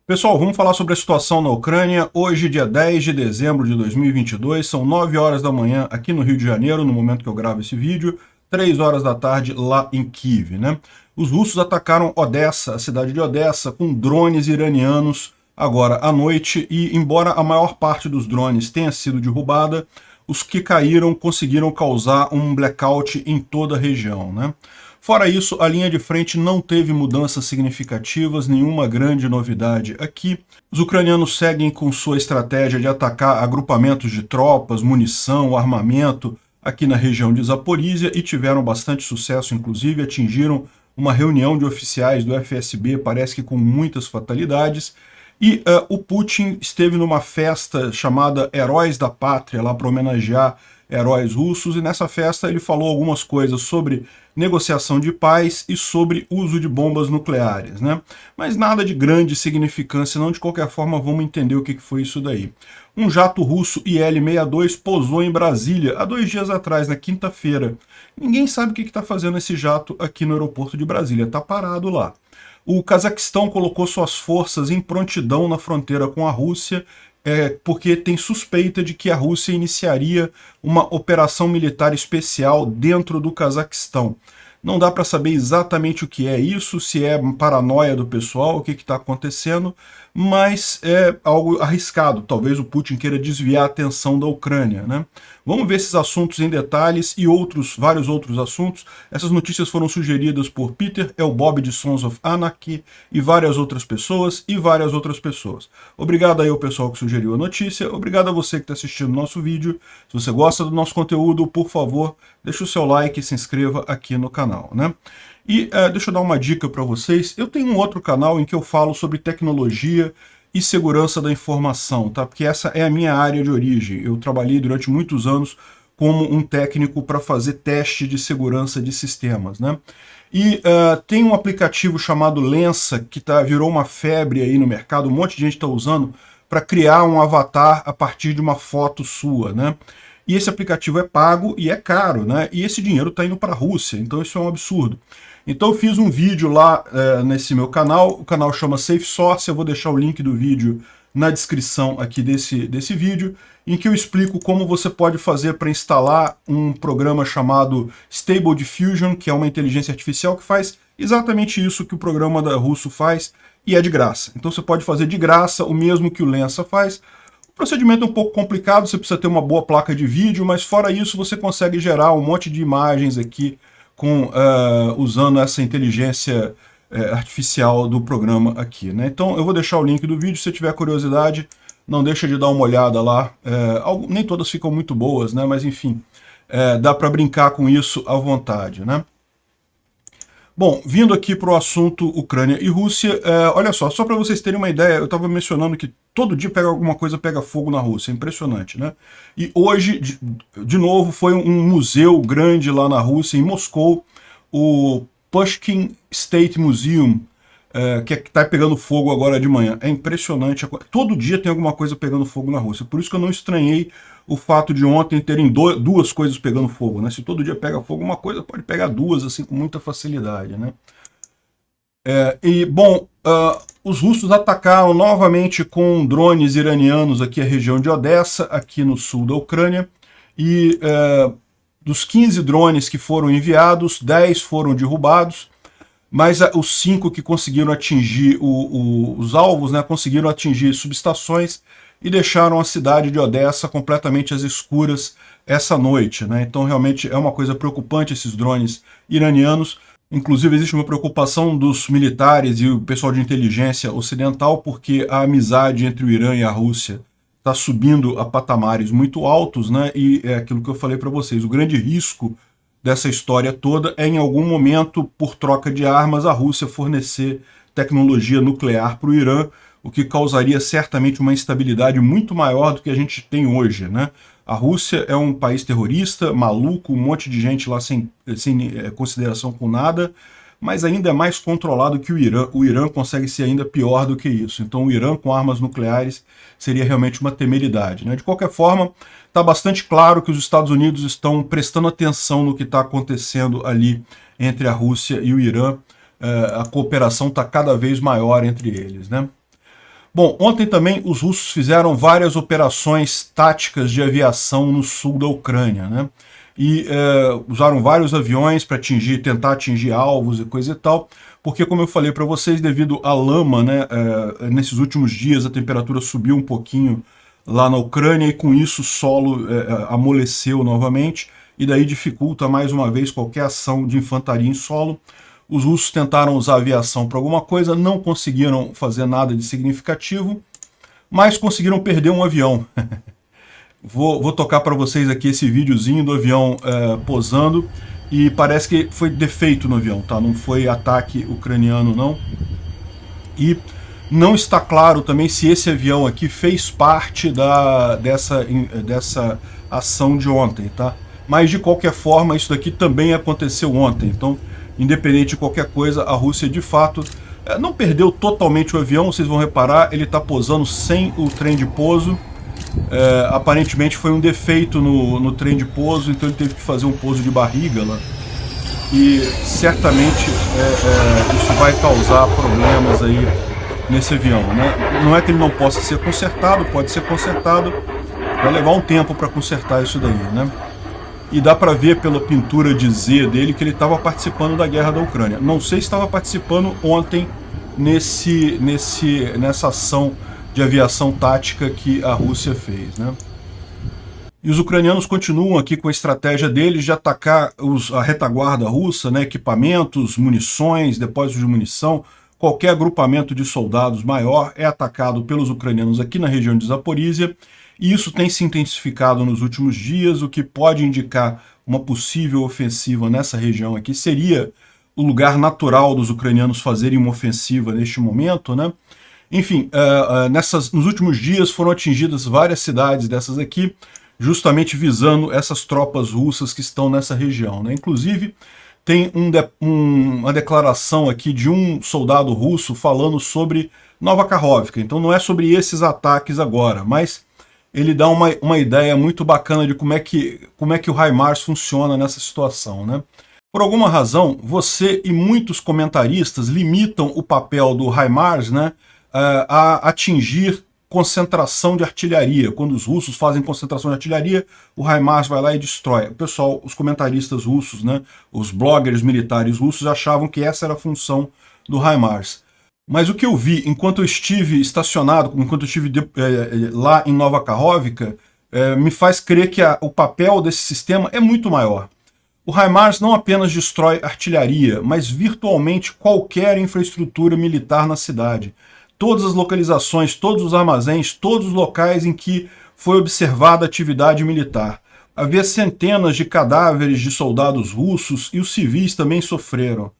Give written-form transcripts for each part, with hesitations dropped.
Pessoal, vamos falar sobre a situação na Ucrânia. Hoje, dia 10 de dezembro de 2022, são 9 horas da manhã aqui no Rio de Janeiro, no momento que eu gravo esse vídeo, 3 horas da tarde lá em Kiev, né? Os russos atacaram Odessa, a cidade de Odessa, com drones iranianos agora à noite e, embora a maior parte dos drones tenha sido derrubada, os que caíram conseguiram causar um blackout em toda a região, né? Fora isso, a linha de frente não teve mudanças significativas, nenhuma grande novidade aqui. Os ucranianos seguem com sua estratégia de atacar agrupamentos de tropas, munição, armamento aqui na região de Zaporizhia e tiveram bastante sucesso, inclusive atingiram uma reunião de oficiais do FSB, parece que com muitas fatalidades. E o Putin esteve numa festa chamada Heróis da Pátria, lá para homenagear heróis russos, e nessa festa ele falou algumas coisas sobre negociação de paz e sobre uso de bombas nucleares, né? Mas nada de grande significância, não. De qualquer forma, vamos entender o que foi isso daí. Um jato russo IL-62 pousou em Brasília há 2 dias atrás, na quinta-feira. Ninguém sabe o que está fazendo esse jato aqui no aeroporto de Brasília, está parado lá. O Cazaquistão colocou suas forças em prontidão na fronteira com a Rússia, porque tem suspeita de que a Rússia iniciaria uma operação militar especial dentro do Cazaquistão. Não dá para saber exatamente o que é isso, se é paranoia do pessoal, o que está acontecendo, mas é algo arriscado. Talvez o Putin queira desviar a atenção da Ucrânia, né? Vamos ver esses assuntos em detalhes e vários outros assuntos. Essas notícias foram sugeridas por Peter Elbob de Sons of Anarchy e várias outras pessoas. Obrigado aí ao pessoal que sugeriu a notícia, obrigado a você que está assistindo o nosso vídeo. Se você gosta do nosso conteúdo, por favor, deixa o seu like e se inscreva aqui no canal, né? E deixa eu dar uma dica para vocês. Eu tenho um outro canal em que eu falo sobre tecnologia e segurança da informação, tá? Porque essa é a minha área de origem. Eu trabalhei durante muitos anos como um técnico para fazer teste de segurança de sistemas, né? E tem um aplicativo chamado Lensa, que virou uma febre aí no mercado, um monte de gente está usando para criar um avatar a partir de uma foto sua, né? E esse aplicativo é pago e é caro, né? E esse dinheiro está indo para a Rússia, então isso é um absurdo. Então eu fiz um vídeo lá nesse meu canal, o canal chama Safe Source, eu vou deixar o link do vídeo na descrição aqui desse vídeo, em que eu explico como você pode fazer para instalar um programa chamado Stable Diffusion, que é uma inteligência artificial que faz exatamente isso que o programa da russo faz, e é de graça. Então você pode fazer de graça o mesmo que o Lensa faz. O procedimento é um pouco complicado, você precisa ter uma boa placa de vídeo, mas fora isso você consegue gerar um monte de imagens aqui usando essa inteligência artificial do programa aqui, né? Então eu vou deixar o link do vídeo, se tiver curiosidade, não deixa de dar uma olhada lá. Nem todas ficam muito boas, né? Mas enfim, dá para brincar com isso à vontade, né? Bom, vindo aqui para o assunto Ucrânia e Rússia, olha só para vocês terem uma ideia, eu estava mencionando que todo dia alguma coisa pega fogo na Rússia, é impressionante, né? E hoje, de novo, foi um museu grande lá na Rússia, em Moscou, o Pushkin State Museum, que está pegando fogo agora de manhã. É impressionante, todo dia tem alguma coisa pegando fogo na Rússia, por isso que eu não estranhei o fato de ontem terem duas coisas pegando fogo, né? Se todo dia pega fogo uma coisa, pode pegar duas, assim, com muita facilidade, né? Os russos atacaram novamente com drones iranianos aqui a região de Odessa, aqui no sul da Ucrânia, e dos 15 drones que foram enviados, 10 foram derrubados, mas os 5 que conseguiram atingir os alvos, né, conseguiram atingir subestações e deixaram a cidade de Odessa completamente às escuras essa noite, né? Então realmente é uma coisa preocupante esses drones iranianos. Inclusive existe uma preocupação dos militares e o pessoal de inteligência ocidental, porque a amizade entre o Irã e a Rússia está subindo a patamares muito altos, né? E é aquilo que eu falei para vocês, o grande risco dessa história toda é, em algum momento, por troca de armas, a Rússia fornecer tecnologia nuclear para o Irã, o que causaria certamente uma instabilidade muito maior do que a gente tem hoje, né? A Rússia é um país terrorista, maluco, um monte de gente lá sem consideração com nada, mas ainda é mais controlado que o Irã. O Irã consegue ser ainda pior do que isso. Então o Irã com armas nucleares seria realmente uma temeridade, né? De qualquer forma, está bastante claro que os Estados Unidos estão prestando atenção no que está acontecendo ali entre a Rússia e o Irã. A cooperação está cada vez maior entre eles, né? Bom, ontem também os russos fizeram várias operações táticas de aviação no sul da Ucrânia, né? E usaram vários aviões para tentar atingir alvos e coisa e tal, porque, como eu falei para vocês, devido à lama, né, nesses últimos dias a temperatura subiu um pouquinho lá na Ucrânia e com isso o solo amoleceu novamente e daí dificulta mais uma vez qualquer ação de infantaria em solo. Os russos tentaram usar a aviação para alguma coisa, não conseguiram fazer nada de significativo, mas conseguiram perder um avião. Vou tocar para vocês aqui esse videozinho do avião posando, e parece que foi defeito no avião, tá? Não foi ataque ucraniano, não. E não está claro também se esse avião aqui fez parte dessa ação de ontem, tá? Mas de qualquer forma, isso daqui também aconteceu ontem, então independente de qualquer coisa, a Rússia de fato não perdeu totalmente o avião. Vocês vão reparar, ele está posando sem o trem de pouso. Aparentemente foi um defeito no trem de pouso, então ele teve que fazer um pouso de barriga lá. E certamente isso vai causar problemas aí nesse avião, né? Não é que ele não possa ser consertado, pode ser consertado, vai levar um tempo para consertar isso daí, né? E dá para ver pela pintura de Z dele que ele estava participando da guerra da Ucrânia. Não sei se estava participando ontem nessa ação de aviação tática que a Rússia fez, né? E os ucranianos continuam aqui com a estratégia deles de atacar a retaguarda russa, né? Equipamentos, munições, depósitos de munição, qualquer agrupamento de soldados maior é atacado pelos ucranianos aqui na região de Zaporizhia. E isso tem se intensificado nos últimos dias, o que pode indicar uma possível ofensiva nessa região aqui. Seria o lugar natural dos ucranianos fazerem uma ofensiva neste momento, né? Enfim, nos últimos dias foram atingidas várias cidades dessas aqui, justamente visando essas tropas russas que estão nessa região, né? Inclusive, tem uma declaração aqui de um soldado russo falando sobre Nova Kakhovka. Então não é sobre esses ataques agora, mas ele dá uma ideia muito bacana de como é que o HIMARS funciona nessa situação, né? Por alguma razão, você e muitos comentaristas limitam o papel do HIMARS, né, a atingir concentração de artilharia. Quando os russos fazem concentração de artilharia, o HIMARS vai lá e destrói. O pessoal, os comentaristas russos, né, os bloggers militares russos achavam que essa era a função do HIMARS. Mas o que eu vi enquanto eu estive estacionado, enquanto eu estive lá em Nova Kakhovka, me faz crer que o papel desse sistema é muito maior. O HIMARS não apenas destrói artilharia, mas virtualmente qualquer infraestrutura militar na cidade. Todas as localizações, todos os armazéns, todos os locais em que foi observada atividade militar. Havia centenas de cadáveres de soldados russos e os civis também sofreram.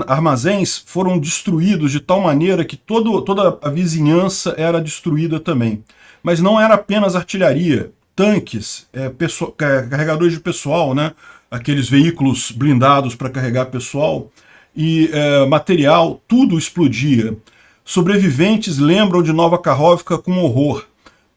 Armazéns foram destruídos de tal maneira que toda a vizinhança era destruída também. Mas não era apenas artilharia, tanques, carregadores de pessoal, né? Aqueles veículos blindados para carregar pessoal e material, tudo explodia. Sobreviventes lembram de Nova Kakhovka com horror.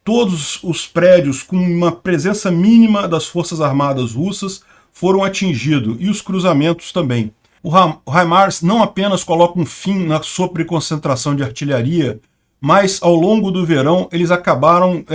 Todos os prédios com uma presença mínima das forças armadas russas foram atingidos, e os cruzamentos também. O HIMARS não apenas coloca um fim na sobreconcentração de artilharia, mas ao longo do verão eles acabaram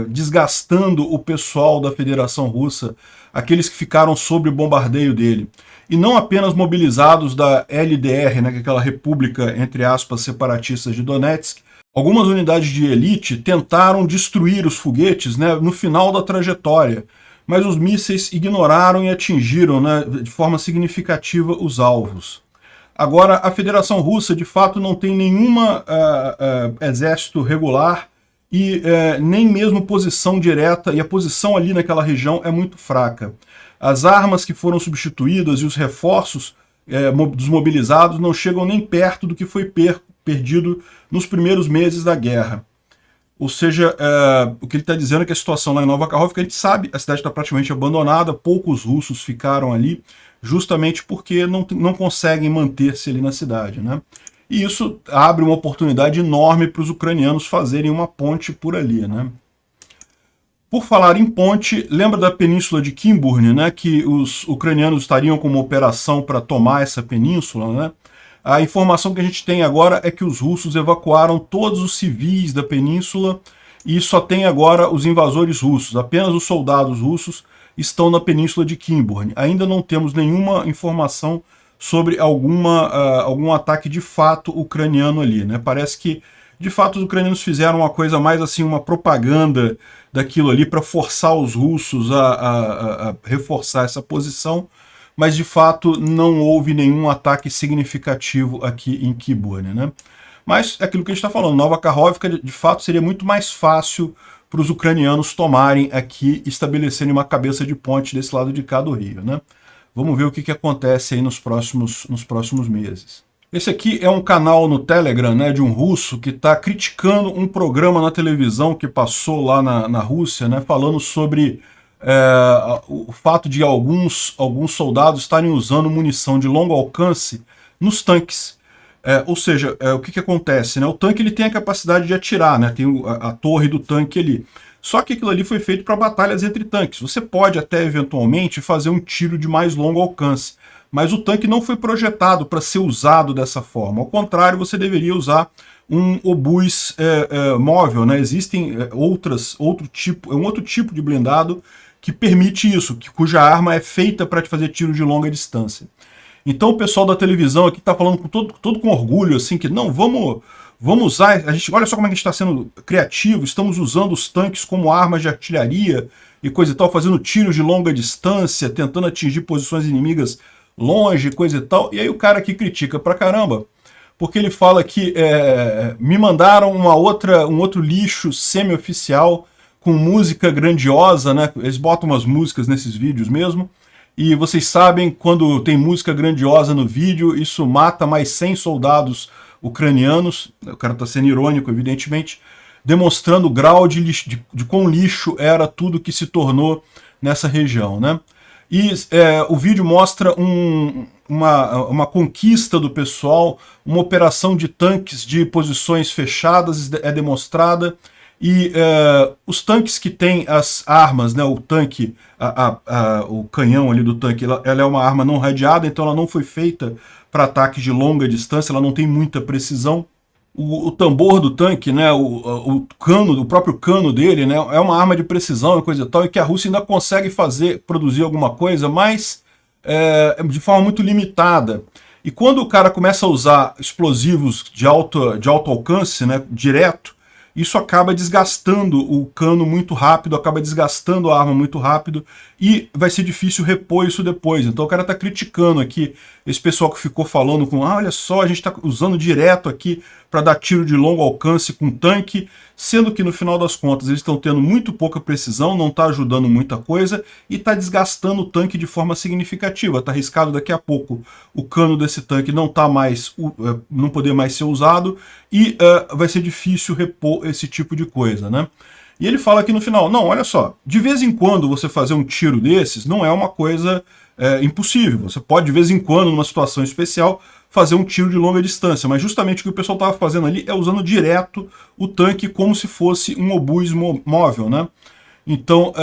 desgastando o pessoal da Federação Russa, aqueles que ficaram sob o bombardeio dele. E não apenas mobilizados da LDR, né, que é aquela república, entre aspas, separatistas de Donetsk. Algumas unidades de elite tentaram destruir os foguetes, né, no final da trajetória, mas os mísseis ignoraram e atingiram, né, de forma significativa os alvos. Agora, a Federação Russa, de fato, não tem nenhuma exército regular e nem mesmo posição direta, e a posição ali naquela região é muito fraca. As armas que foram substituídas e os reforços dos mobilizados não chegam nem perto do que foi perdido nos primeiros meses da guerra. Ou seja, o que ele está dizendo é que a situação lá em Nova Kakhovka, a gente sabe, a cidade está praticamente abandonada, poucos russos ficaram ali, justamente porque não conseguem manter-se ali na cidade, né? E isso abre uma oportunidade enorme para os ucranianos fazerem uma ponte por ali, né? Por falar em ponte, lembra da península de Kimburn, né, que os ucranianos estariam com uma operação para tomar essa península, né? A informação que a gente tem agora é que os russos evacuaram todos os civis da península e só tem agora os invasores russos. Apenas os soldados russos estão na península de Kimburn. Ainda não temos nenhuma informação sobre algum ataque de fato ucraniano ali, né? Parece que, de fato, os ucranianos fizeram uma coisa mais assim, uma propaganda daquilo ali para forçar os russos a reforçar essa posição, mas de fato não houve nenhum ataque significativo aqui em Kimburn, né? Mas é aquilo que a gente está falando, Nova Kakhovka, de fato, seria muito mais fácil para os ucranianos tomarem aqui e estabelecerem uma cabeça de ponte desse lado de cá do rio, né? Vamos ver o que acontece aí nos próximos meses. Esse aqui é um canal no Telegram, né, de um russo que está criticando um programa na televisão que passou lá na Rússia, né, falando sobre o fato de alguns soldados estarem usando munição de longo alcance nos tanques. Ou seja, o que acontece? Né? O tanque ele tem a capacidade de atirar, né? Tem a torre do tanque ali. Só que aquilo ali foi feito para batalhas entre tanques. Você pode até, eventualmente, fazer um tiro de mais longo alcance, mas o tanque não foi projetado para ser usado dessa forma. Ao contrário, você deveria usar um obus móvel, né? Existem um outro tipo de blindado que permite isso, cuja arma é feita para te fazer tiro de longa distância. Então o pessoal da televisão aqui está falando todo com orgulho, assim, que não, vamos usar, olha só como é que a gente está sendo criativo, estamos usando os tanques como armas de artilharia e coisa e tal, fazendo tiros de longa distância, tentando atingir posições inimigas longe, coisa e tal. E aí o cara aqui critica pra caramba, porque ele fala que me mandaram um outro lixo semi-oficial com música grandiosa, né? Eles botam umas músicas nesses vídeos mesmo, e vocês sabem, quando tem música grandiosa no vídeo, isso mata mais 100 soldados ucranianos. O cara está sendo irônico, evidentemente, demonstrando o grau de quão lixo era tudo que se tornou nessa região, né? E o vídeo mostra uma conquista do pessoal, uma operação de tanques de posições fechadas é demonstrada, e os tanques que têm as armas, né, o tanque, o canhão ali do tanque, ela é uma arma não radiada, então ela não foi feita para ataques de longa distância, ela não tem muita precisão. O tambor do tanque, né, o próprio cano dele, né, é uma arma de precisão e coisa e tal, e que a Rússia ainda consegue produzir alguma coisa, mas de forma muito limitada. E quando o cara começa a usar explosivos de alto alcance, né, direto, isso acaba desgastando o cano muito rápido, acaba desgastando a arma muito rápido, e vai ser difícil repor isso depois. Então o cara está criticando aqui esse pessoal que ficou falando olha só, a gente está usando direto aqui para dar tiro de longo alcance com tanque, sendo que no final das contas eles estão tendo muito pouca precisão, não está ajudando muita coisa, e está desgastando o tanque de forma significativa. Está arriscado daqui a pouco o cano desse tanque não poder mais ser usado, e vai ser difícil repor esse tipo de coisa, né? E ele fala aqui no final, não, olha só, de vez em quando você fazer um tiro desses não é uma coisa impossível. Você pode, de vez em quando, numa situação especial, fazer um tiro de longa distância, mas justamente o que o pessoal estava fazendo ali é usando direto o tanque como se fosse um obus móvel, né? Então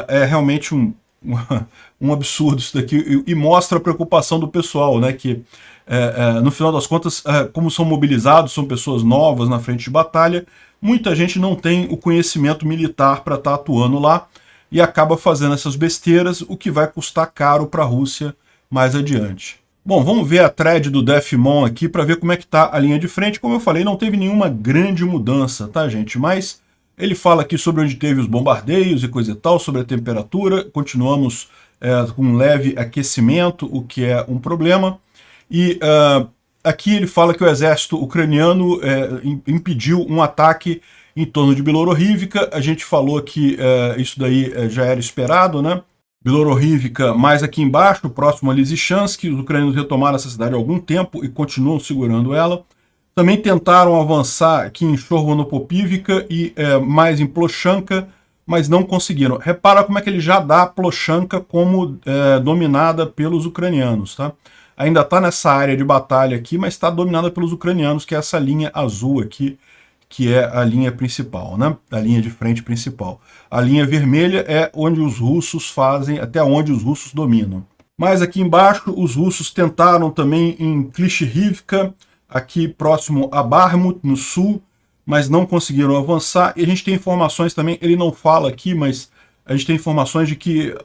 é realmente um absurdo isso daqui, e mostra a preocupação do pessoal, né? Que no final das contas, como são mobilizados, são pessoas novas na frente de batalha, muita gente não tem o conhecimento militar para estar atuando lá e acaba fazendo essas besteiras, o que vai custar caro para a Rússia mais adiante. Bom, vamos ver a thread do Defmon aqui para ver como é que está a linha de frente. Como eu falei, não teve nenhuma grande mudança, tá, gente? Mas ele fala aqui sobre onde teve os bombardeios e coisa e tal, sobre a temperatura. Continuamos com um leve aquecimento, o que é um problema. E aqui ele fala que o exército ucraniano impediu um ataque em torno de Bilorivka. A gente falou que isso daí já era esperado, né? Bilorivka, mais aqui embaixo, próximo a Lysychansk, os ucranianos retomaram essa cidade há algum tempo e continuam segurando ela. Também tentaram avançar aqui em Shorvanopopivka e mais em Plochanka, mas não conseguiram. Repara como é que ele já dá Plochanka como dominada pelos ucranianos, tá? Ainda está nessa área de batalha aqui, mas está dominada pelos ucranianos, que é essa linha azul aqui, que é a linha principal, né? A linha de frente principal. A linha vermelha é onde os russos fazem, até onde os russos dominam. Mas aqui embaixo, os russos tentaram também em Klishchiivka, aqui próximo a Bakhmut, no sul, mas não conseguiram avançar. E a gente tem informações também, ele não fala aqui, mas a gente tem informações de que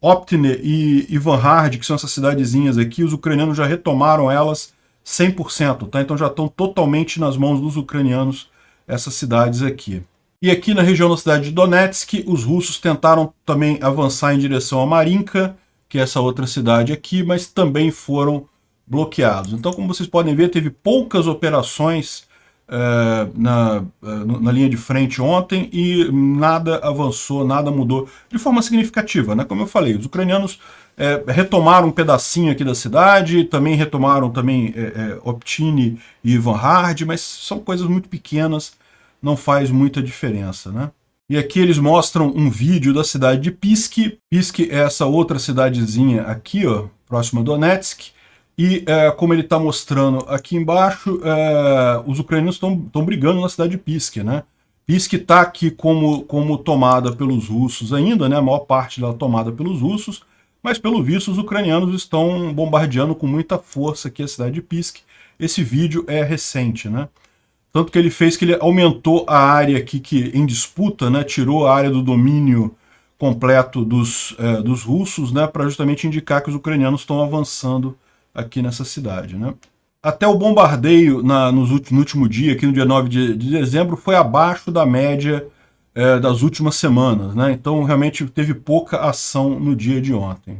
Optine e Ivanhard, que são essas cidadezinhas aqui, os ucranianos já retomaram elas 100%, tá? Então já estão totalmente nas mãos dos ucranianos essas cidades aqui. E aqui na região da cidade de Donetsk, os russos tentaram também avançar em direção a Marinka, que é essa outra cidade aqui, mas também foram bloqueados. Então, como vocês podem ver, teve poucas operações na linha de frente ontem e nada avançou, nada mudou de forma significativa, né? Como eu falei, os ucranianos retomaram um pedacinho aqui da cidade, também retomaram Optine e Ivanhard, mas são coisas muito pequenas, não faz muita diferença, né? E aqui eles mostram um vídeo da cidade de Pisk. Pisk é essa outra cidadezinha aqui, ó, próxima a Donetsk. E como ele está mostrando aqui embaixo, os ucranianos estão brigando na cidade de Pisk, né? Pisk está aqui como tomada pelos russos ainda, né? A maior parte dela tomada pelos russos, mas pelo visto os ucranianos estão bombardeando com muita força aqui a cidade de Pisk. Esse vídeo é recente, né? Tanto que ele fez que ele aumentou a área aqui em disputa, né? Tirou a área do domínio completo dos russos, né? Para justamente indicar que os ucranianos estão avançando aqui nessa cidade, né? Até o bombardeio no último dia, aqui no dia 9 de dezembro, foi abaixo da média das últimas semanas, né? Então realmente teve pouca ação no dia de ontem.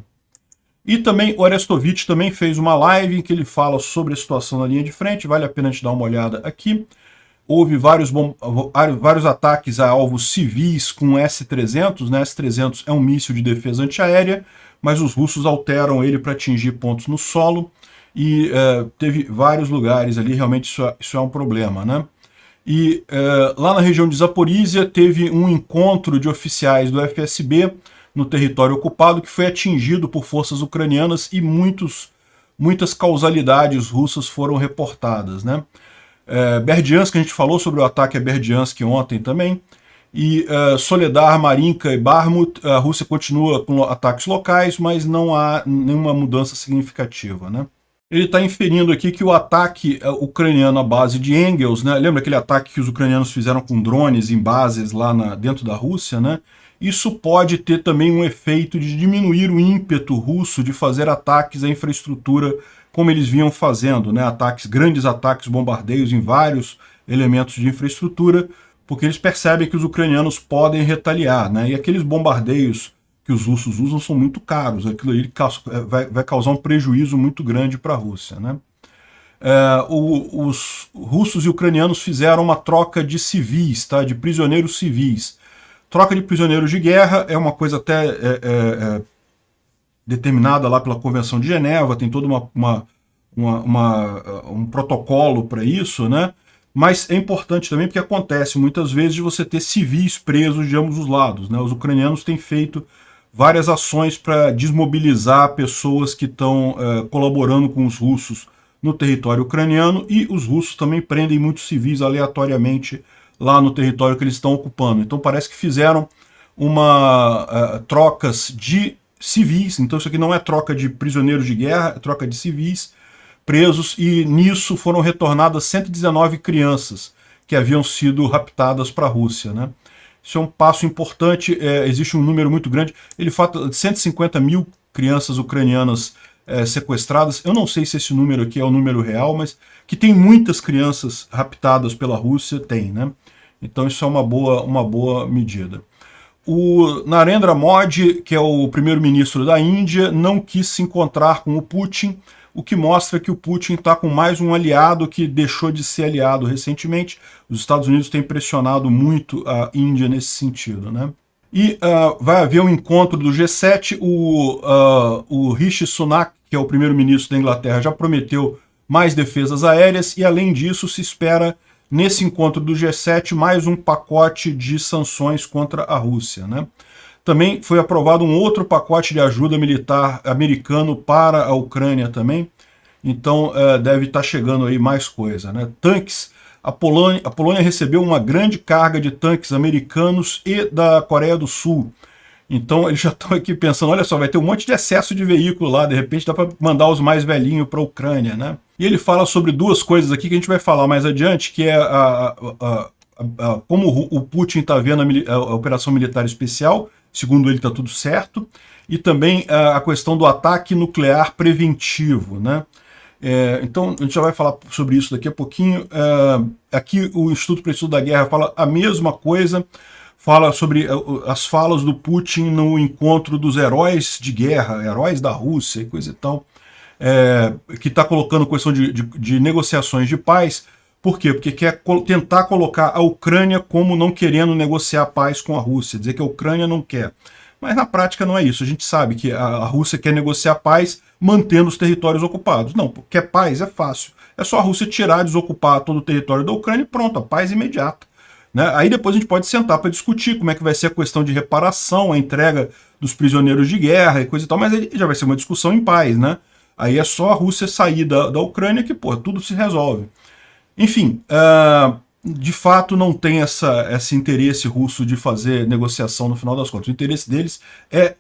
E também o Arestovich também fez uma live em que ele fala sobre a situação na linha de frente, vale a pena a gente dar uma olhada aqui. Houve vários ataques a alvos civis com S-300, né? S-300 é um míssil de defesa antiaérea, mas os russos alteram ele para atingir pontos no solo, e teve vários lugares ali, realmente isso é um problema, né? E lá na região de Zaporizhia teve um encontro de oficiais do FSB no território ocupado que foi atingido por forças ucranianas e muitas causalidades russas foram reportadas, né? Berdyansk, a gente falou sobre o ataque a Berdyansk ontem também, e Soledar, Marinka e Bakhmut, a Rússia continua com ataques locais, mas não há nenhuma mudança significativa, né? Ele está inferindo aqui que o ataque ucraniano à base de Engels, né? Lembra aquele ataque que os ucranianos fizeram com drones em bases lá dentro da Rússia, né? Isso pode ter também um efeito de diminuir o ímpeto russo de fazer ataques à infraestrutura como eles vinham fazendo, né? Grandes ataques, bombardeios em vários elementos de infraestrutura, porque eles percebem que os ucranianos podem retaliar, né? E aqueles bombardeios que os russos usam são muito caros, aquilo aí vai causar um prejuízo muito grande para a Rússia, né? Os russos e ucranianos fizeram uma troca de civis, tá? De prisioneiros civis. Troca de prisioneiros de guerra é uma coisa até determinada lá pela Convenção de Genebra, tem todo um protocolo para isso, né? Mas é importante também porque acontece muitas vezes de você ter civis presos de ambos os lados, né? Os ucranianos têm feito várias ações para desmobilizar pessoas que estão colaborando com os russos no território ucraniano, e os russos também prendem muitos civis aleatoriamente lá no território que eles estão ocupando. Então parece que fizeram trocas de civis, então isso aqui não é troca de prisioneiros de guerra, é troca de civis presos, e nisso foram retornadas 119 crianças que haviam sido raptadas para a Rússia, né? Isso é um passo importante, existe um número muito grande, ele fala de 150 mil crianças ucranianas sequestradas. Eu não sei se esse número aqui é o número real, mas que tem muitas crianças raptadas pela Rússia, tem, né? Então isso é uma boa medida. O Narendra Modi, que é o primeiro-ministro da Índia, não quis se encontrar com o Putin, o que mostra que o Putin está com mais um aliado que deixou de ser aliado recentemente. Os Estados Unidos têm pressionado muito a Índia nesse sentido, né? E vai haver um encontro do G7, o Rishi Sunak, que é o primeiro-ministro da Inglaterra, já prometeu mais defesas aéreas, e além disso se espera nesse encontro do G7 mais um pacote de sanções contra a Rússia, né? Também foi aprovado um outro pacote de ajuda militar americano para a Ucrânia também, então deve estar chegando aí mais coisa, né? Tanques, a Polônia recebeu uma grande carga de tanques americanos e da Coreia do Sul. Então eles já estão aqui pensando, olha só, vai ter um monte de excesso de veículo lá, de repente dá para mandar os mais velhinhos para a Ucrânia, né? E ele fala sobre duas coisas aqui que a gente vai falar mais adiante, que é como o Putin está vendo a operação militar especial, segundo ele está tudo certo, e também a questão do ataque nuclear preventivo, né? Então a gente já vai falar sobre isso daqui a pouquinho. Aqui o Instituto para o Estudo da Guerra fala a mesma coisa, fala sobre as falas do Putin no encontro dos heróis de guerra, heróis da Rússia e coisa e tal, que está colocando questão de negociações de paz. Por quê? Porque quer tentar colocar a Ucrânia como não querendo negociar paz com a Rússia, dizer que a Ucrânia não quer. Mas na prática não é isso. A gente sabe que a Rússia quer negociar paz mantendo os territórios ocupados. Não, porque paz é fácil. É só a Rússia tirar, desocupar todo o território da Ucrânia e pronto, a paz imediata. Né? Aí depois a gente pode sentar para discutir como é que vai ser a questão de reparação, a entrega dos prisioneiros de guerra e coisa e tal, mas aí já vai ser uma discussão em paz, né? Aí é só a Rússia sair da Ucrânia que, pô, tudo se resolve. Enfim, de fato não tem esse interesse russo de fazer negociação no final das contas. O interesse deles é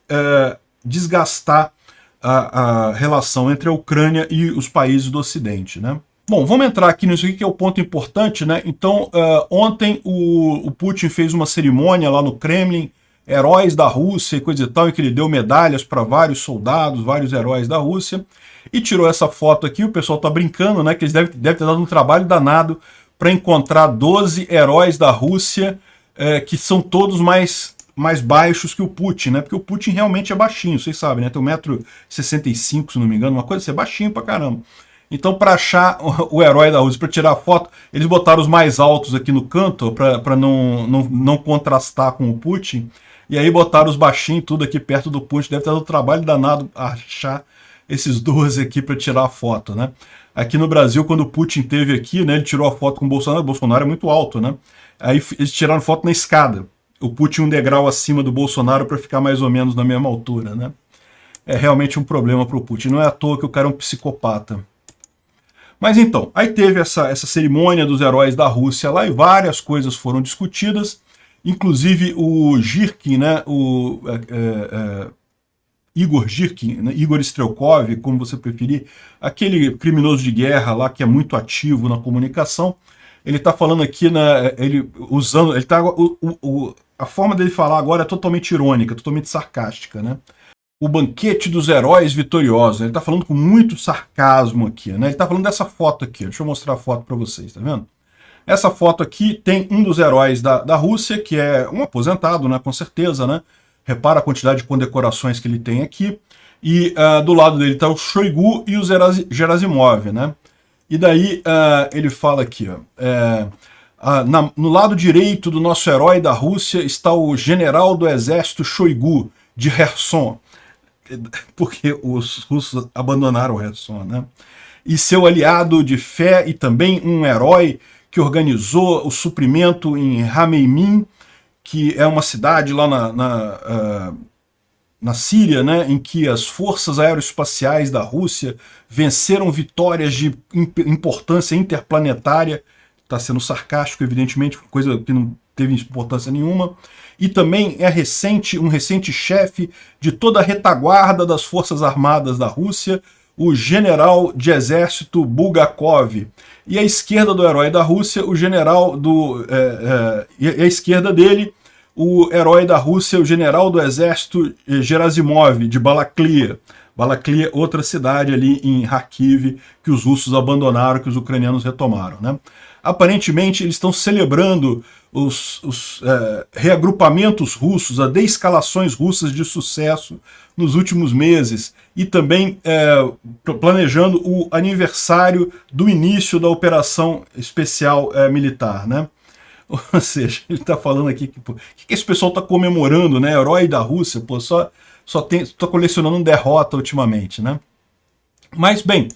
desgastar a relação entre a Ucrânia e os países do Ocidente, né? Bom, vamos entrar aqui nisso aqui que é o ponto importante, né? Então, ontem o Putin fez uma cerimônia lá no Kremlin, heróis da Rússia e coisa e tal, em que ele deu medalhas para vários soldados, vários heróis da Rússia, e tirou essa foto aqui. O pessoal tá brincando, né? Que eles devem ter dado um trabalho danado para encontrar 12 heróis da Rússia, que são todos mais baixos que o Putin, né? Porque o Putin realmente é baixinho, vocês sabem, né? Tem 1,65 m, se não me engano, uma coisa assim, é baixinho pra caramba. Então, para achar o herói da Rússia, para tirar a foto, eles botaram os mais altos aqui no canto, para não contrastar com o Putin, e aí botaram os baixinhos tudo aqui perto do Putin. Deve ter dado um trabalho danado achar esses 12 aqui para tirar a foto, né? Aqui no Brasil, quando o Putin teve aqui, né, ele tirou a foto com o Bolsonaro é muito alto, né? Aí eles tiraram foto na escada. O Putin um degrau acima do Bolsonaro para ficar mais ou menos na mesma altura, né? É realmente um problema para o Putin. Não é à toa que o cara é um psicopata. Mas então, aí teve essa cerimônia dos heróis da Rússia lá e várias coisas foram discutidas, inclusive o Girkin, né, Igor Girkin, né, Igor Strelkov, como você preferir, aquele criminoso de guerra lá que é muito ativo na comunicação, ele está falando aqui, a forma dele falar agora é totalmente irônica, totalmente sarcástica, né? O banquete dos heróis vitoriosos. Ele está falando com muito sarcasmo aqui, né? Ele está falando dessa foto aqui. Deixa eu mostrar a foto para vocês, tá vendo? Essa foto aqui tem um dos heróis da Rússia, que é um aposentado, né? Com certeza, né? Repara a quantidade de condecorações que ele tem aqui. E do lado dele está o Shoigu e o Gerasimov, né? E daí ele fala aqui, ó. No lado direito do nosso herói da Rússia está o general do exército Shoigu, de Kherson, porque os russos abandonaram o Kherson, né? E seu aliado de fé e também um herói que organizou o suprimento em Rameimin, que é uma cidade lá na Síria, né, em que as forças aeroespaciais da Rússia venceram vitórias de importância interplanetária. Está sendo sarcástico, evidentemente, coisa que não teve importância nenhuma. E também é um recente chefe de toda a retaguarda das Forças Armadas da Rússia, o general de exército Bulgakov. E à esquerda do herói da Rússia, o general e à esquerda dele, o herói da Rússia, o general do exército Gerasimov, de Balaklia. Balaklia, outra cidade ali em Kharkiv, que os russos abandonaram, que os ucranianos retomaram, né? Aparentemente, eles estão celebrando os reagrupamentos russos, as desescalações russas de sucesso nos últimos meses, e também planejando o aniversário do início da operação especial militar, né? Ou seja, ele está falando aqui que esse pessoal está comemorando, né? Herói da Rússia, pô, só está colecionando derrota ultimamente, né? Mas, bem,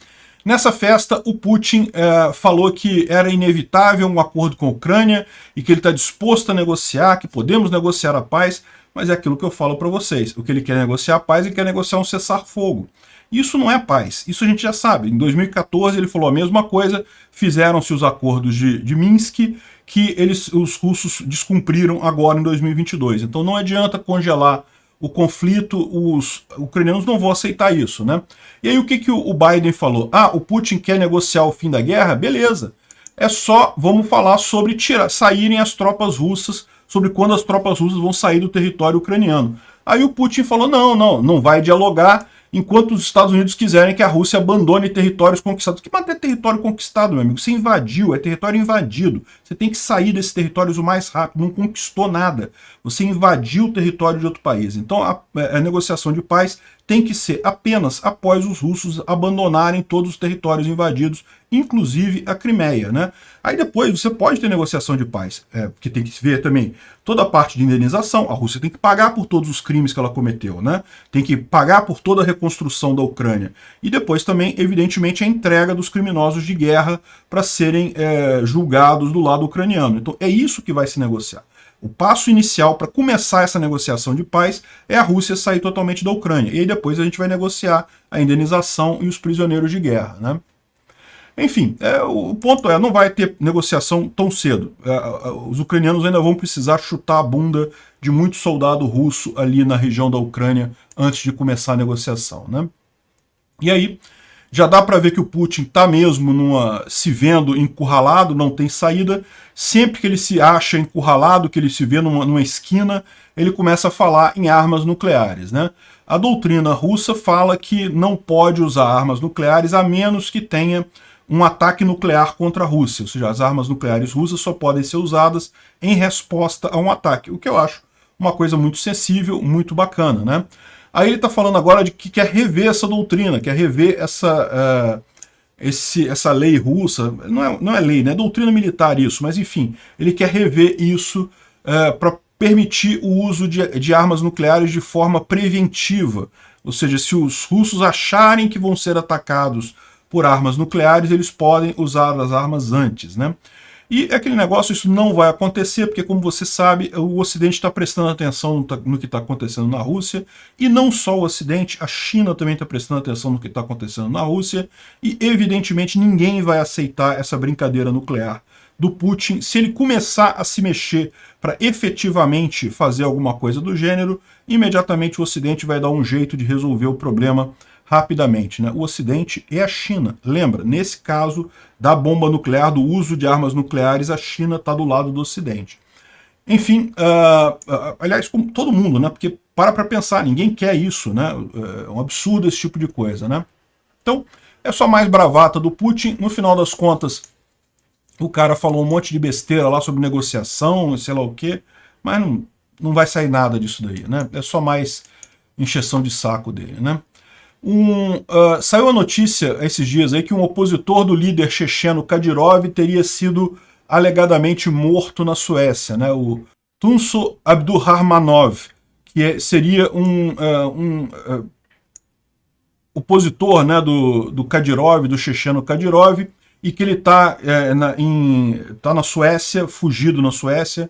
nessa festa, o Putin falou que era inevitável um acordo com a Ucrânia e que ele está disposto a negociar, que podemos negociar a paz, mas é aquilo que eu falo para vocês. O que ele quer negociar a paz, ele quer negociar um cessar-fogo. Isso não é paz, isso a gente já sabe. Em 2014 ele falou a mesma coisa, fizeram-se os acordos de Minsk, que os russos descumpriram agora em 2022. Então não adianta congelar o conflito, os ucranianos não vão aceitar isso, né? E aí o que o Biden falou? Ah, o Putin quer negociar o fim da guerra? Beleza. É só, vamos falar sobre saírem as tropas russas, sobre quando as tropas russas vão sair do território ucraniano. Aí o Putin falou, não vai dialogar enquanto os Estados Unidos quiserem que a Rússia abandone territórios conquistados. Que matéria é território conquistado, meu amigo? Você invadiu, é território invadido. Você tem que sair desses territórios o mais rápido, não conquistou nada. Você invadiu o território de outro país. Então a negociação de paz tem que ser apenas após os russos abandonarem todos os territórios invadidos, inclusive a Crimeia, né? Aí depois você pode ter negociação de paz, porque tem que ver também toda a parte de indenização. A Rússia tem que pagar por todos os crimes que ela cometeu, né? Tem que pagar por toda a reconstrução da Ucrânia. E depois também, evidentemente, a entrega dos criminosos de guerra para serem julgados do lado ucraniano. Então é isso que vai se negociar. O passo inicial para começar essa negociação de paz é a Rússia sair totalmente da Ucrânia. E aí depois a gente vai negociar a indenização e os prisioneiros de guerra, né? Enfim, o ponto não vai ter negociação tão cedo. Os ucranianos ainda vão precisar chutar a bunda de muito soldado russo ali na região da Ucrânia antes de começar a negociação, né? E aí, já dá para ver que o Putin está mesmo se vendo encurralado, não tem saída. Sempre que ele se acha encurralado, que ele se vê numa esquina, ele começa a falar em armas nucleares, né? A doutrina russa fala que não pode usar armas nucleares a menos que tenha um ataque nuclear contra a Rússia, ou seja, as armas nucleares russas só podem ser usadas em resposta a um ataque, o que eu acho uma coisa muito sensível, muito bacana, né? Aí ele está falando agora de que quer rever essa doutrina, quer rever essa lei russa, não é lei, né? É doutrina militar isso, mas enfim, ele quer rever isso para permitir o uso de armas nucleares de forma preventiva, ou seja, se os russos acharem que vão ser atacados por armas nucleares, eles podem usar as armas antes, né? E aquele negócio, isso não vai acontecer, porque como você sabe, o Ocidente está prestando atenção no que está acontecendo na Rússia, e não só o Ocidente, a China também está prestando atenção no que está acontecendo na Rússia, e evidentemente ninguém vai aceitar essa brincadeira nuclear do Putin. Se ele começar a se mexer para efetivamente fazer alguma coisa do gênero, imediatamente o Ocidente vai dar um jeito de resolver o problema rapidamente, né? O Ocidente e a China. Lembra, nesse caso da bomba nuclear, do uso de armas nucleares, a China está do lado do Ocidente. Enfim, aliás, como todo mundo, né? Porque para pensar, ninguém quer isso, né? É um absurdo esse tipo de coisa, né? Então, é só mais bravata do Putin. No final das contas, o cara falou um monte de besteira lá sobre negociação, sei lá o quê, mas não vai sair nada disso daí, né? É só mais encheção de saco dele, né? Saiu a notícia esses dias aí que um opositor do líder checheno Kadyrov teria sido alegadamente morto na Suécia, né? O Tunso Abdurrahmanov, que seria um opositor, né, do Kadyrov, do checheno Kadyrov, e que ele está na Suécia, fugido na Suécia,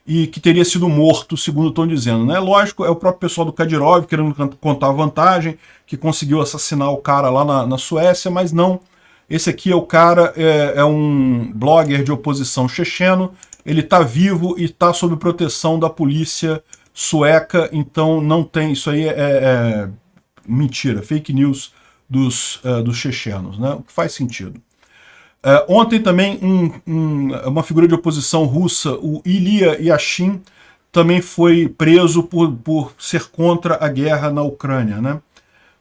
e que teria sido morto, segundo estão dizendo, né? Lógico, é o próprio pessoal do Kadyrov querendo contar vantagem, que conseguiu assassinar o cara lá na Suécia, mas não. Esse aqui é o cara, é um blogger de oposição checheno, ele está vivo e está sob proteção da polícia sueca, então não tem, isso aí é mentira, fake news dos chechenos, né? O que faz sentido. Ontem também uma figura de oposição russa, o Ilya Yashin, também foi preso por ser contra a guerra na Ucrânia, né?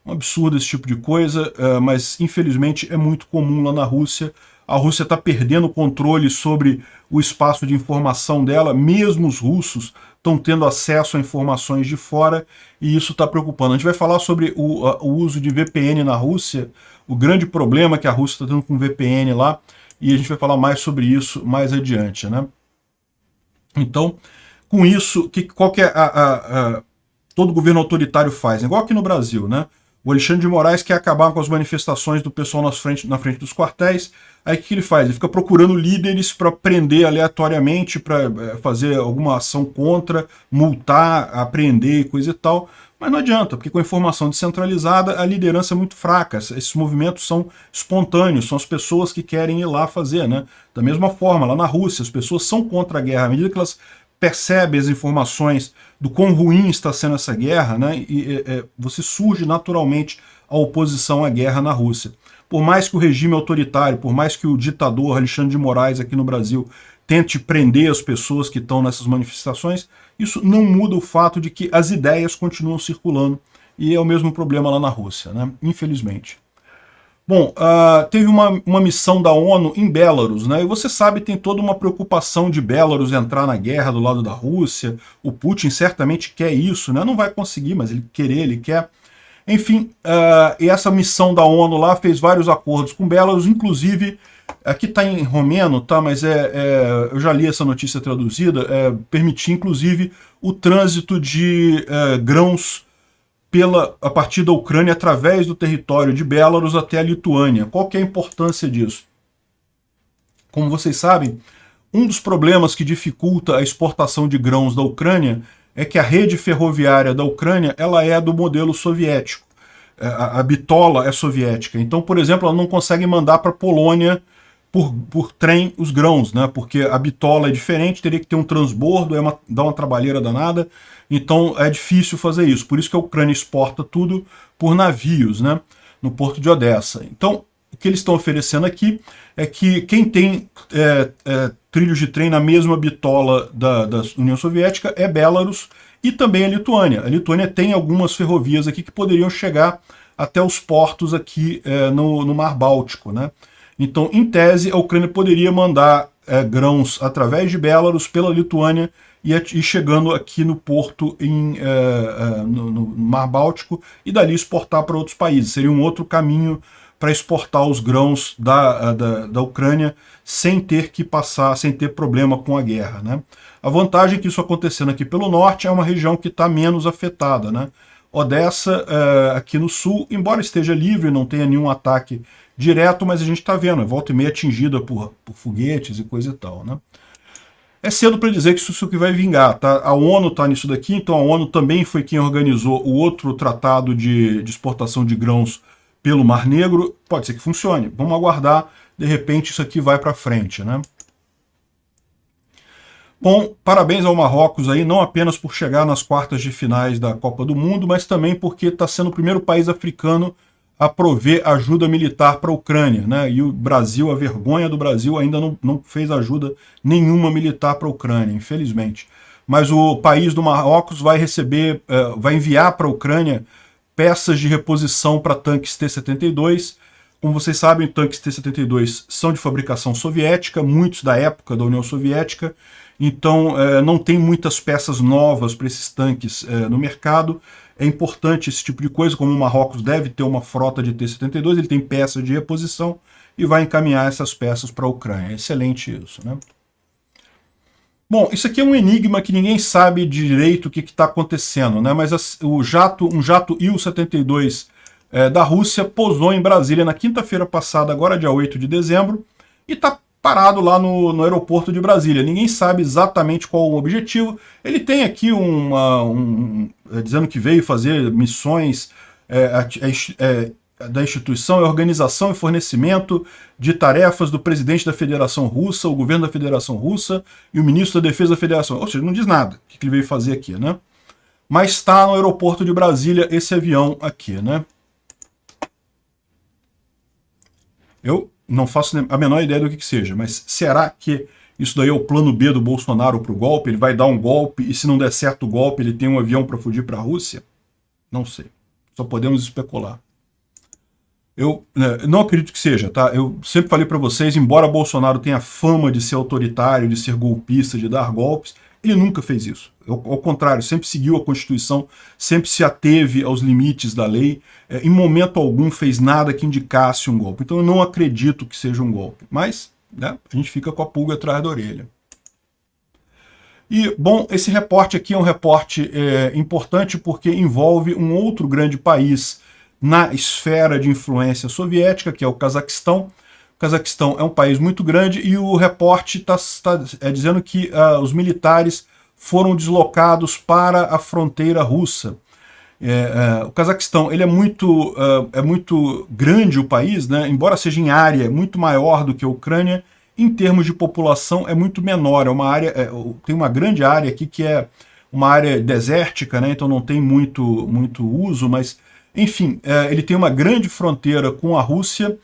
Um absurdo esse tipo de coisa, mas infelizmente é muito comum lá na Rússia. A Rússia está perdendo o controle sobre o espaço de informação dela, mesmo os russos estão tendo acesso a informações de fora, e isso está preocupando. A gente vai falar sobre o uso de VPN na Rússia, o grande problema que a Rússia está tendo com VPN lá, e a gente vai falar mais sobre isso mais adiante, né? Então, com isso, qual que é todo governo autoritário faz? Igual aqui no Brasil, né? O Alexandre de Moraes quer acabar com as manifestações do pessoal na frente dos quartéis. Aí o que ele faz? Ele fica procurando líderes para prender aleatoriamente, para fazer alguma ação contra, multar, apreender e coisa e tal. Mas não adianta, porque com a informação descentralizada a liderança é muito fraca. Esses movimentos são espontâneos, são as pessoas que querem ir lá fazer, né? Da mesma forma, lá na Rússia, as pessoas são contra a guerra. À medida que elas percebe as informações do quão ruim está sendo essa guerra, né, você surge naturalmente a oposição à guerra na Rússia. Por mais que o regime autoritário, por mais que o ditador Alexandre de Moraes aqui no Brasil tente prender as pessoas que estão nessas manifestações, isso não muda o fato de que as ideias continuam circulando, e é o mesmo problema lá na Rússia, né, infelizmente. Bom, teve uma missão da ONU em Belarus, né? E você sabe, tem toda uma preocupação de Belarus entrar na guerra do lado da Rússia. O Putin certamente quer isso, né? Não vai conseguir, mas ele quer. Enfim, e essa missão da ONU lá fez vários acordos com Belarus, inclusive, aqui está em romeno, tá? Mas eu já li essa notícia traduzida, permitir inclusive o trânsito de grãos a partir da Ucrânia através do território de Belarus até a Lituânia. Qual que é a importância disso? Como vocês sabem, um dos problemas que dificulta a exportação de grãos da Ucrânia é que a rede ferroviária da Ucrânia ela é do modelo soviético. A bitola é soviética. Então, por exemplo, ela não consegue mandar para a Polônia por trem os grãos, né? Porque a bitola é diferente, teria que ter um transbordo, dá uma trabalheira danada, então é difícil fazer isso. Por isso que a Ucrânia exporta tudo por navios, né? No porto de Odessa. Então, o que eles estão oferecendo aqui é que quem tem trilhos de trem na mesma bitola da União Soviética é Belarus e também a Lituânia. A Lituânia tem algumas ferrovias aqui que poderiam chegar até os portos aqui no Mar Báltico, né? Então, em tese, a Ucrânia poderia mandar grãos através de Belarus pela Lituânia e chegando aqui no porto no Mar Báltico e dali exportar para outros países. Seria um outro caminho para exportar os grãos da Ucrânia sem ter problema com a guerra, né? A vantagem que isso acontecendo aqui pelo norte é uma região que está menos afetada, né? Odessa, aqui no sul, embora esteja livre, não tenha nenhum ataque direto, mas a gente está vendo, volta e meia atingida por foguetes e coisa e tal, né? É cedo para dizer que isso que vai vingar, tá? A ONU está nisso daqui, então a ONU também foi quem organizou o outro tratado de exportação de grãos pelo Mar Negro. Pode ser que funcione, vamos aguardar, de repente isso aqui vai para frente, né? Bom, parabéns ao Marrocos aí, não apenas por chegar nas quartas de finais da Copa do Mundo, mas também porque está sendo o primeiro país africano a prover ajuda militar para a Ucrânia, né? E o Brasil, a vergonha do Brasil, ainda não fez ajuda nenhuma militar para a Ucrânia, infelizmente. Mas o país do Marrocos vai vai enviar para a Ucrânia peças de reposição para tanques T-72. Como vocês sabem, tanques T-72 são de fabricação soviética, muitos da época da União Soviética, então não tem muitas peças novas para esses tanques no mercado. É importante esse tipo de coisa, como o Marrocos deve ter uma frota de T-72, ele tem peças de reposição e vai encaminhar essas peças para a Ucrânia. É excelente isso, né? Bom, isso aqui é um enigma que ninguém sabe direito o que está acontecendo, né? Mas um jato Il-72 da Rússia pousou em Brasília na quinta-feira passada, agora dia 8 de dezembro, e está parado lá no aeroporto de Brasília. Ninguém sabe exatamente qual o objetivo. Ele tem aqui dizendo que veio fazer missões da instituição, organização e fornecimento de tarefas do presidente da Federação Russa, o governo da Federação Russa e o ministro da Defesa da Federação. Ou seja, não diz nada o que ele veio fazer aqui, né? Mas está no aeroporto de Brasília esse avião aqui, né? Eu não faço a menor ideia do que seja, mas será que isso daí é o plano B do Bolsonaro para o golpe? Ele vai dar um golpe e se não der certo o golpe, ele tem um avião para fugir para a Rússia? Não sei. Só podemos especular. Eu não acredito que seja, tá? Eu sempre falei para vocês, embora Bolsonaro tenha fama de ser autoritário, de ser golpista, de dar golpes, ele nunca fez isso. Ao contrário, sempre seguiu a Constituição, sempre se ateve aos limites da lei, em momento algum fez nada que indicasse um golpe. Então eu não acredito que seja um golpe, mas né, a gente fica com a pulga atrás da orelha. E, bom, esse reporte aqui é um reporte importante porque envolve um outro grande país na esfera de influência soviética, que é o Cazaquistão. O Cazaquistão é um país muito grande e o reporte está dizendo que os militares foram deslocados para a fronteira russa. O Cazaquistão ele é muito grande o país, né? Embora seja em área muito maior do que a Ucrânia, Em termos de população, é muito menor. É uma área, tem uma grande área aqui que é uma área desértica, né? Então não tem muito uso, mas, enfim, ele tem uma grande fronteira com a Rússia,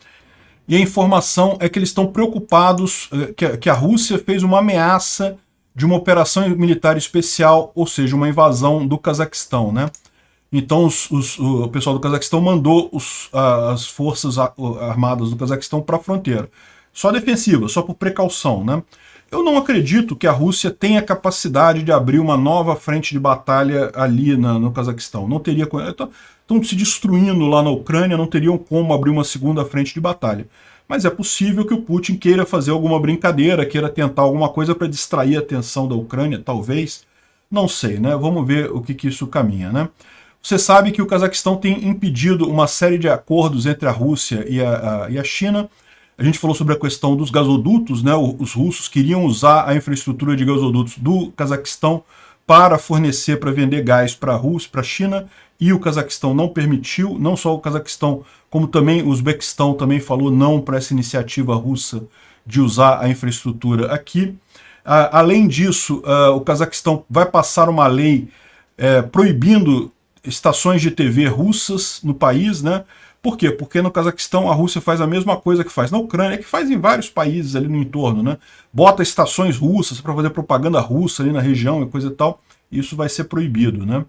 e a informação é que eles estão preocupados que a Rússia fez uma ameaça de uma operação militar especial, ou seja, uma invasão do Cazaquistão, né? Então o pessoal do Cazaquistão mandou as forças armadas do Cazaquistão para a fronteira. Só defensiva, só por precaução, né? Eu não acredito que a Rússia tenha capacidade de abrir uma nova frente de batalha ali no Cazaquistão. Não teria. Estão se destruindo lá na Ucrânia, não teriam como abrir uma segunda frente de batalha. Mas é possível que o Putin queira fazer alguma brincadeira, queira tentar alguma coisa para distrair a atenção da Ucrânia, talvez. Não sei, né? Vamos ver o que isso caminha, né? Você sabe que o Cazaquistão tem impedido uma série de acordos entre a Rússia e a China. A gente falou sobre a questão dos gasodutos, né? Os russos queriam usar a infraestrutura de gasodutos do Cazaquistão para fornecer, para vender gás para a Rússia, para a China, e o Cazaquistão não permitiu. Não só o Cazaquistão, como também o Uzbequistão também falou não para essa iniciativa russa de usar a infraestrutura aqui. Além disso, o Cazaquistão vai passar uma lei proibindo estações de TV russas no país, né? Por quê? Porque no Cazaquistão a Rússia faz a mesma coisa que faz na Ucrânia, que faz em vários países ali no entorno, né? Bota estações russas para fazer propaganda russa ali na região e coisa e tal. Isso vai ser proibido, né?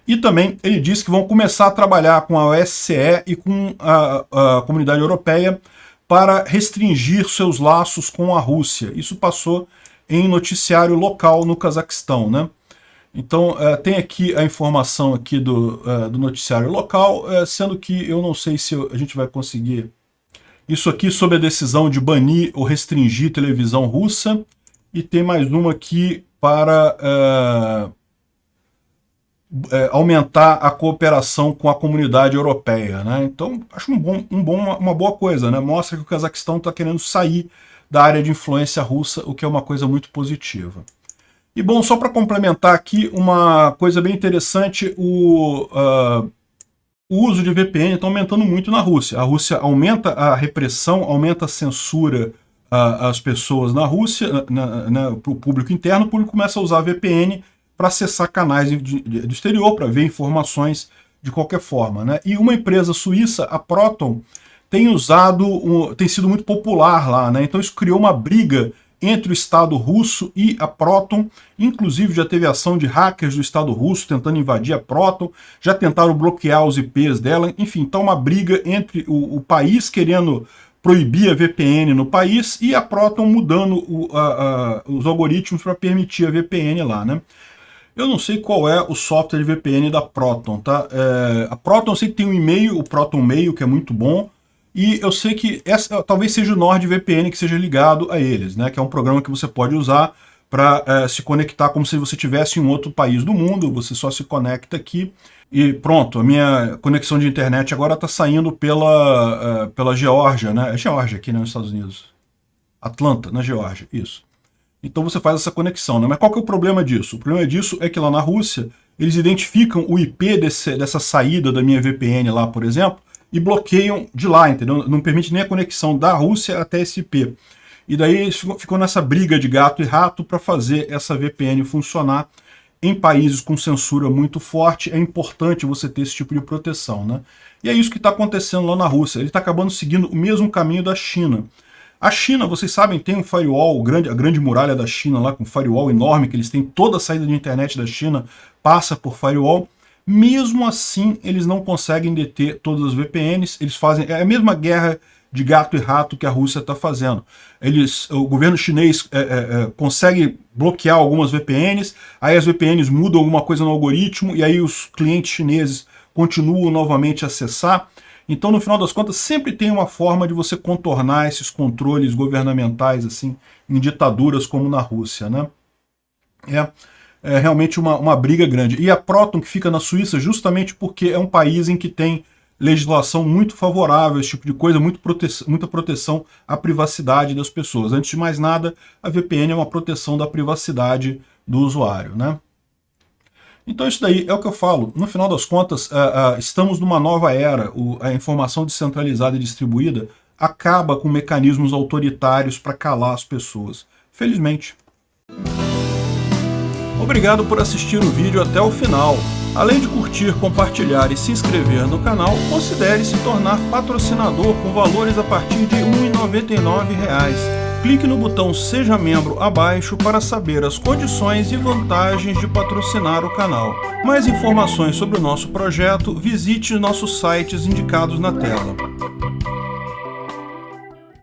E também ele disse que vão começar a trabalhar com a OSCE e com a Comunidade Europeia para restringir seus laços com a Rússia. Isso passou em noticiário local no Cazaquistão, né? Então, tem aqui a informação aqui do noticiário local, sendo que eu não sei se a gente vai conseguir isso aqui sobre a decisão de banir ou restringir televisão russa, e tem mais uma aqui para aumentar a cooperação com a comunidade europeia, né? Então, acho uma boa coisa, né? Mostra que o Cazaquistão está querendo sair da área de influência russa, o que é uma coisa muito positiva. E bom, só para complementar aqui, uma coisa bem interessante, o uso de VPN está aumentando muito na Rússia. A Rússia aumenta a repressão, aumenta a censura às pessoas na Rússia, para o público interno. O público começa a usar VPN para acessar canais do exterior, para ver informações de qualquer forma, né? E uma empresa suíça, a Proton, tem sido muito popular lá, né? Então isso criou uma briga entre o Estado russo e a Proton. Inclusive já teve ação de hackers do Estado russo tentando invadir a Proton, já tentaram bloquear os IPs dela, enfim, tá uma briga entre o país querendo proibir a VPN no país e a Proton mudando os algoritmos para permitir a VPN lá, né? Eu não sei qual é o software de VPN da Proton, tá? A Proton eu sei que tem um e-mail, o Proton Mail, que é muito bom, e eu sei que talvez seja o NordVPN que seja ligado a eles, né? Que é um programa que você pode usar para se conectar como se você estivesse em um outro país do mundo, você só se conecta aqui e pronto, a minha conexão de internet agora está saindo pela Geórgia, né? É Geórgia aqui, né, nos Estados Unidos. Atlanta, na Geórgia, isso. Então você faz essa conexão, né? Mas qual que é o problema disso? O problema disso é que lá na Rússia, eles identificam o IP dessa saída da minha VPN lá, por exemplo, e bloqueiam de lá, entendeu? Não permite nem a conexão da Rússia até esse IP. E daí eles ficam nessa briga de gato e rato para fazer essa VPN funcionar. Em países com censura muito forte, é importante você ter esse tipo de proteção, né? E é isso que está acontecendo lá na Rússia. Ele está acabando seguindo o mesmo caminho da China. A China, vocês sabem, tem um firewall, a grande muralha da China lá, com um firewall enorme, que eles têm toda a saída de internet da China, passa por firewall. Mesmo assim, eles não conseguem deter todas as VPNs, eles fazem a mesma guerra de gato e rato que a Rússia está fazendo. O governo chinês consegue bloquear algumas VPNs, aí as VPNs mudam alguma coisa no algoritmo, e aí os clientes chineses continuam novamente a acessar. Então, no final das contas, sempre tem uma forma de você contornar esses controles governamentais, assim, em ditaduras como na Rússia, né? É realmente uma briga grande. E a Proton, que fica na Suíça, justamente porque é um país em que tem legislação muito favorável a esse tipo de coisa, muita proteção à privacidade das pessoas. Antes de mais nada, a VPN é uma proteção da privacidade do usuário, né? Então isso daí é o que eu falo. No final das contas, estamos numa nova era. A informação descentralizada e distribuída acaba com mecanismos autoritários para calar as pessoas. Felizmente. Obrigado por assistir o vídeo até o final. Além de curtir, compartilhar e se inscrever no canal, considere se tornar patrocinador com valores a partir de R$ 1,99. Clique no botão Seja Membro abaixo para saber as condições e vantagens de patrocinar o canal. Mais informações sobre o nosso projeto, visite nossos sites indicados na tela.